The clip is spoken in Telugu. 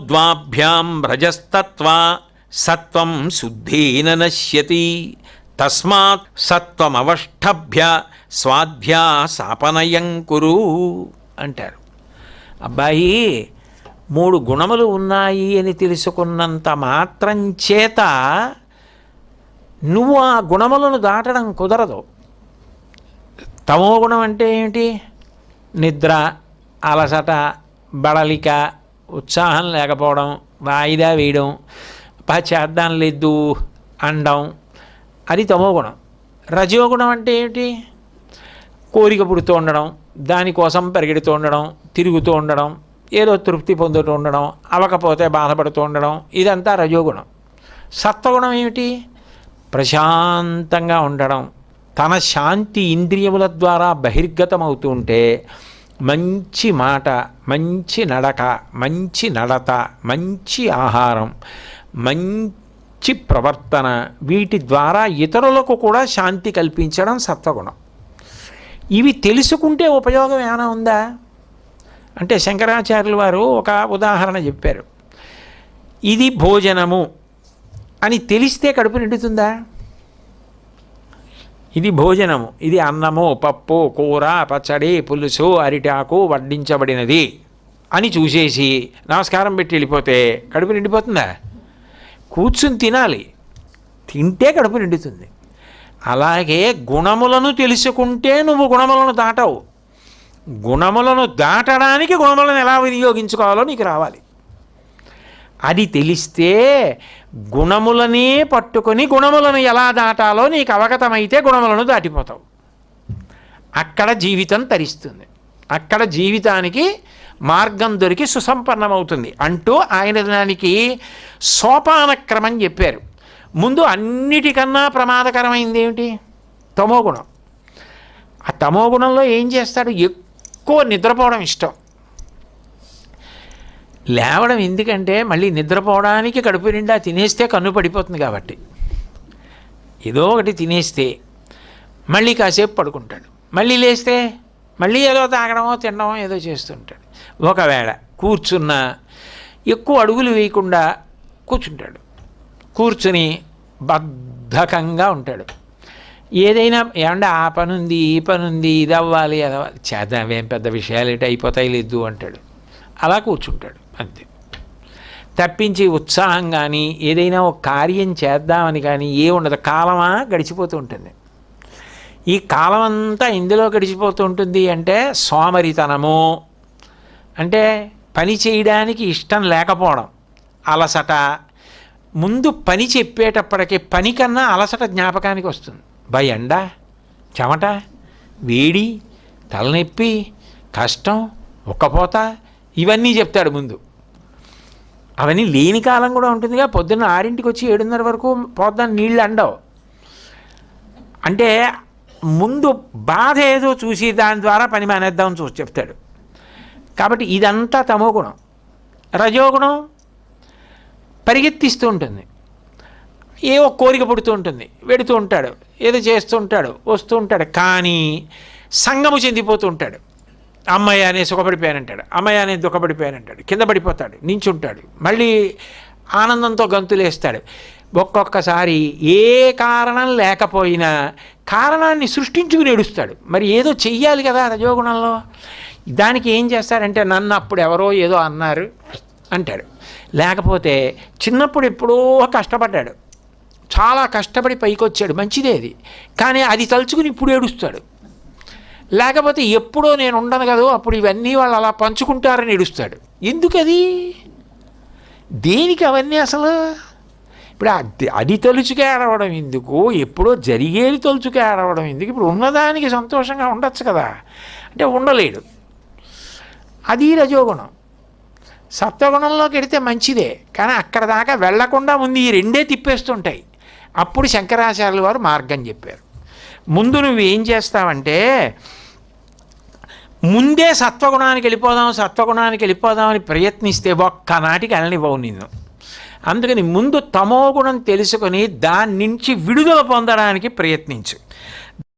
ద్వాభ్యాం భ్రజస్తత్వా సత్వం శుద్ధేన నశ్యతి తస్మాత్ సత్వమవష్టభ్య స్వాధ్యాసాపనయం కురు అంటారు. అబ్బాయి, 3 గుణములు ఉన్నాయి అని తెలుసుకున్నంత మాత్రం చేత నువ్వు ఆ గుణములను దాటడం కుదరదు. తమో గుణం అంటే ఏమిటి? నిద్ర, అలసట, బడలిక, ఉత్సాహం లేకపోవడం, వాయిదా వేయడం, చేద్దాం లేదు అనడం, అది తమో గుణం. రజోగుణం అంటే ఏమిటి? కోరిక పుడుతూ ఉండడం, దానికోసం పరిగెడుతూ ఉండడం, తిరుగుతూ ఉండడం, ఏదో తృప్తి పొందుతూ ఉండడం, అవ్వకపోతే బాధపడుతూ ఉండడం, ఇదంతా రజోగుణం. సత్వగుణం ఏమిటి? ప్రశాంతంగా ఉండడం, తన శాంతి ఇంద్రియముల ద్వారా బహిర్గతమవుతూ ఉంటే మంచి మాట, మంచి నడక, మంచి నడత, మంచి ఆహారం, మంచి ప్రవర్తన, వీటి ద్వారా ఇతరులకు కూడా శాంతి కల్పించడం సత్వగుణం. ఇవి తెలుసుకుంటే ఉపయోగం ఏమైనా ఉందా అంటే శంకరాచార్యుల వారు ఒక ఉదాహరణ చెప్పారు. ఇది భోజనము అని తెలిస్తే కడుపు నిండుతుందా? ఇది భోజనము, ఇది అన్నము, పప్పు, కూర, పచ్చడి, పులుసు, అరిటాకు వడ్డించబడినది అని చూసేసి నమస్కారం పెట్టి వెళ్ళిపోతే కడుపు నిండిపోతుందా? కూర్చుని తినాలి, తింటే కడుపు నిండుతుంది. అలాగే గుణములను తెలుసుకుంటే నువ్వు గుణములను దాటవు. గుణములను దాటడానికి గుణములను ఎలా వినియోగించుకోవాలో నీకు రావాలి. అది తెలిస్తే గుణములనే పట్టుకొని గుణములను ఎలా దాటాలో నీకు అవగతమైతే గుణములను దాటిపోతావు. అక్కడ జీవితం తరిస్తుంది, అక్కడ జీవితానికి మార్గం దొరికి సుసంపన్నమవుతుంది అంటూ ఆయన దానికి సోపానక్రమం చెప్పారు. ముందు అన్నిటికన్నా ప్రమాదకరమైంది ఏమిటి? తమోగుణం. ఆ తమోగుణంలో ఏం చేస్తాడు? ఎక్కువ నిద్రపోవడం ఇష్టం. లేవడం ఎందుకంటే మళ్ళీ నిద్రపోవడానికి కడుపు నిండా తినేస్తే కన్ను పడిపోతుంది కాబట్టి. ఏదో ఒకటి తినేస్తే మళ్ళీ కాసేపు పడుకుంటాడు, మళ్ళీ లేస్తే మళ్ళీ ఏదో తాగడమో తినడమో ఏదో చేస్తుంటాడు. ఒకవేళ కూర్చున్నా ఎక్కువ అడుగులు వేయకుండా కూర్చుంటాడు, కూర్చుని బద్ధకంగా ఉంటాడు. ఏదైనా ఏమంటే ఆ పని ఉంది, ఈ పని ఉంది, ఇది అవ్వాలి, అది అవ్వాలి, చేద్దామేం పెద్ద విషయాలు ఏంటి, అయిపోతాయి లేదు అంటాడు. అలా కూర్చుంటాడు అంతే. తప్పించి ఉత్సాహం కానీ ఏదైనా ఒక కార్యం చేద్దామని కానీ ఏ ఉండదు. కాలమా గడిచిపోతూ ఉంటుంది. ఈ కాలం అంతా ఇందులో గడిచిపోతూ ఉంటుంది అంటే సోమరితనము, అంటే పని చేయడానికి ఇష్టం లేకపోవడం, అలసట. ముందు పని చెప్పేటప్పటికి పని కన్నా అలసట జ్ఞాపకానికి వస్తుంది. ఎండ, చెమట, వేడి, తలనొప్పి, కష్టం, ఉక్కపోత, ఇవన్నీ చెప్తాడు ముందు. అవన్నీ లేని కాలం కూడా ఉంటుందిగా. పొద్దున్న 6ంటికి వచ్చి 7:30 వరకు పోద్దాన్ని నీళ్ళు అండవు. అంటే ముందు బాధ ఏదో చూసి దాని ద్వారా పని మానేద్దామని చూసి చెప్తాడు. కాబట్టి ఇదంతా తమోగుణం. రజోగుణం పరిగెత్తిస్తూ ఉంటుంది, ఏవో కోరిక పుడుతూ ఉంటుంది, వెడుతూ ఉంటాడు, ఏదో చేస్తూ ఉంటాడు, వస్తూ ఉంటాడు. కానీ సంగము చెందిపోతూ ఉంటాడు. అమ్మాయి అనే సుఖపడిపోయానంటాడు, అమ్మాయి అనే దుఃఖపడిపోయానంటాడు, కింద పడిపోతాడు, నించుంటాడు, మళ్ళీ ఆనందంతో గంతులేస్తాడు. ఒక్కొక్కసారి ఏ కారణం లేకపోయినా కారణాన్ని సృష్టించుకుని ఏడుస్తాడు. మరి ఏదో చెయ్యాలి కదా రజోగుణంలో. దానికి ఏం చేస్తాడంటే నన్ను అప్పుడు ఎవరో ఏదో అన్నారు అంటాడు. లేకపోతే చిన్నప్పుడు ఎప్పుడో కష్టపడ్డాడు, చాలా కష్టపడి పైకి వచ్చాడు, మంచిదే అది, కానీ అది తలుచుకుని ఇప్పుడు ఏడుస్తాడు. లేకపోతే ఎప్పుడో నేను ఉండను కదా అప్పుడు ఇవన్నీ వాళ్ళు అలా పంచుకుంటారని ఏడుస్తాడు. ఎందుకది? దేనికి అవన్నీ అసలు? ఇప్పుడు అది తలుచుకే ఆడవడం ఎందుకు? ఎప్పుడో జరిగేది తలుచుకే ఆడవడం ఎందుకు? ఇప్పుడు ఉన్నదానికి సంతోషంగా ఉండొచ్చు కదా అంటే ఉండలేడు. అది రజోగుణం. సత్వగుణంలోకి వెడితే మంచిదే, కానీ అక్కడ దాకా వెళ్లకుండా ముందు ఈ రెండే తిప్పేస్తుంటాయి. అప్పుడు శంకరాచార్యుల వారు మార్గం చెప్పారు. ముందు నువ్వు ఏం చేస్తావంటే ముందే సత్వగుణానికి వెళ్ళిపోదామని ప్రయత్నిస్తే ఒక్కనాటికి వెళ్ళనివ్వవు నిన్ను. అందుకని ముందు తమోగుణం తెలుసుకొని దాని నుంచి విడుదల పొందడానికి ప్రయత్నించు.